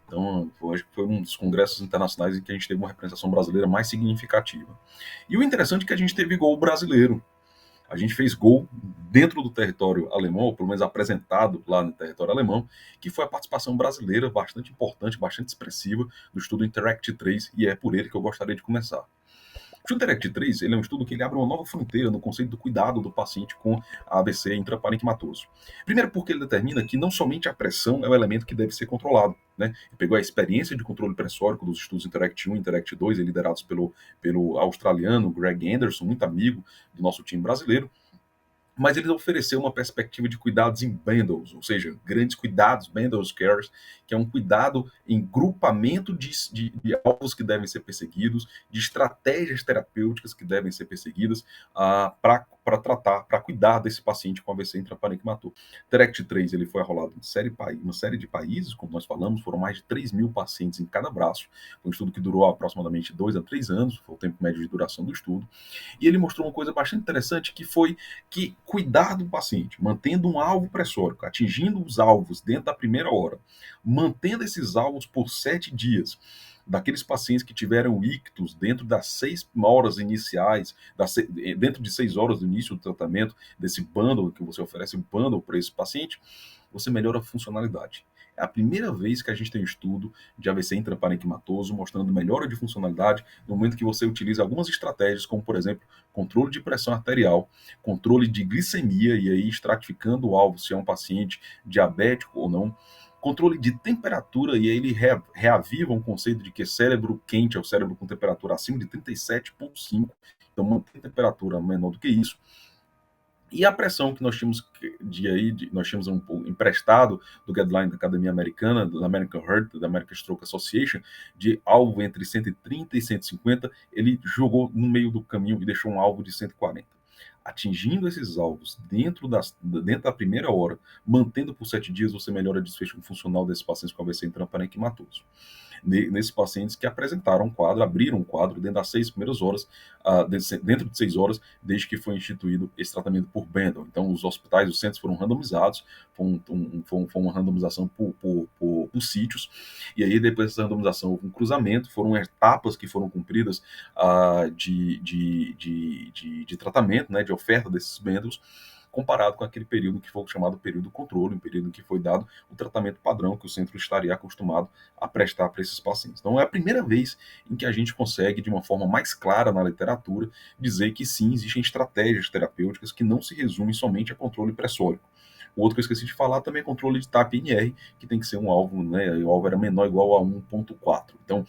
Então, acho que foi um dos congressos internacionais em que a gente teve uma representação brasileira mais significativa. E o interessante é que a gente teve gol brasileiro. A gente fez gol dentro do território alemão, ou pelo menos apresentado lá no território alemão, que foi a participação brasileira bastante importante, bastante expressiva do estudo Interact 3, e é por ele que eu gostaria de começar. O Interact 3 ele é um estudo que ele abre uma nova fronteira no conceito do cuidado do paciente com AVC intraparenquimatoso. Primeiro porque ele determina que não somente a pressão é o elemento que deve ser controlado. Né? Ele pegou a experiência de controle pressórico dos estudos Interact 1 e Interact 2, liderados pelo australiano Greg Anderson, muito amigo do nosso time brasileiro, mas ele ofereceu uma perspectiva de cuidados em bundles, ou seja, grandes cuidados, bundles cares, que é um cuidado em grupamento de alvos que devem ser perseguidos, de estratégias terapêuticas que devem ser perseguidas para tratar, para cuidar desse paciente com AVC intraparenquimatoso. TERECT 3 ele foi arrolado em uma série de países, como nós falamos, foram mais de 3 mil pacientes em cada braço, foi um estudo que durou aproximadamente 2 a 3 anos, foi o tempo médio de duração do estudo, e ele mostrou uma coisa bastante interessante, que foi que cuidar do paciente, mantendo um alvo pressórico, atingindo os alvos dentro da primeira hora, mantendo esses alvos por 7 dias, daqueles pacientes que tiveram ictus dentro das 6 horas iniciais, dentro de 6 horas do início do tratamento, desse bundle que você oferece, um bundle para esse paciente, você melhora a funcionalidade. É a primeira vez que a gente tem um estudo de AVC intraparenquimatoso mostrando melhora de funcionalidade no momento que você utiliza algumas estratégias, como, por exemplo, controle de pressão arterial, controle de glicemia, e aí estratificando o alvo se é um paciente diabético ou não, controle de temperatura, e aí ele reaviva um conceito de que cérebro quente é o cérebro com temperatura acima de 37,5, então mantém temperatura menor do que isso. E a pressão que nós tínhamos nós tínhamos um emprestado do guideline da Academia Americana, da American Heart, da American Stroke Association, de alvo entre 130 e 150, ele jogou no meio do caminho e deixou um alvo de 140. Atingindo esses alvos dentro da primeira hora, mantendo por 7 dias, você melhora o desfecho funcional desses pacientes com AVC intraparenquimatoso. Nesses pacientes que apresentaram um quadro, abriram um quadro dentro das 6 primeiras horas, dentro de 6 horas, desde que foi instituído esse tratamento por Bendel. Então, os hospitais, os centros foram randomizados, foi uma randomização por sítios, e aí depois dessa randomização houve um cruzamento, foram etapas que foram cumpridas de tratamento, né, de oferta desses Bendels, comparado com aquele período que foi chamado período controle, um período em que foi dado o tratamento padrão que o centro estaria acostumado a prestar para esses pacientes. Então, é a primeira vez em que a gente consegue, de uma forma mais clara na literatura, dizer que sim, existem estratégias terapêuticas que não se resumem somente a controle pressórico. O outro que eu esqueci de falar também é controle de TAP-NR, que tem que ser um alvo, né? O alvo era menor ou igual a 1,4. Então,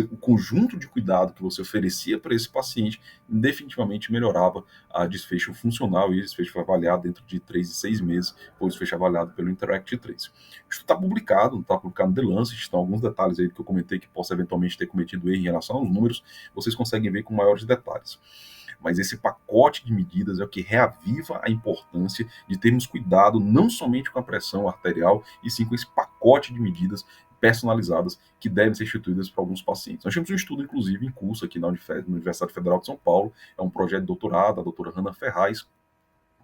o conjunto de cuidado que você oferecia para esse paciente definitivamente melhorava a desfecho funcional, e esse desfecho foi avaliado dentro de 3 e 6 meses, foi o desfecho avaliado pelo Interact 3. Isso está publicado, está publicado no The Lancet, estão alguns detalhes aí que eu comentei que possa eventualmente ter cometido erro em relação aos números, vocês conseguem ver com maiores detalhes. Mas esse pacote de medidas é o que reaviva a importância de termos cuidado não somente com a pressão arterial, e sim com esse pacote de medidas personalizadas que devem ser instituídas para alguns pacientes. Nós temos um estudo, inclusive, em curso aqui na Universidade Federal de São Paulo, é um projeto de doutorado, a doutora Hanna Ferraz,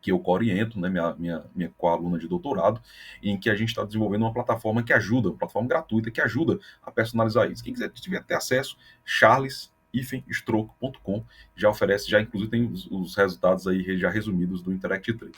que eu oriento, né, minha co-aluna de doutorado, em que a gente está desenvolvendo uma plataforma que ajuda, uma plataforma gratuita que ajuda a personalizar isso. Quem quiser tiver ter acesso, charles-stroke.com, já oferece, já inclusive tem os resultados aí já resumidos do Interact 3.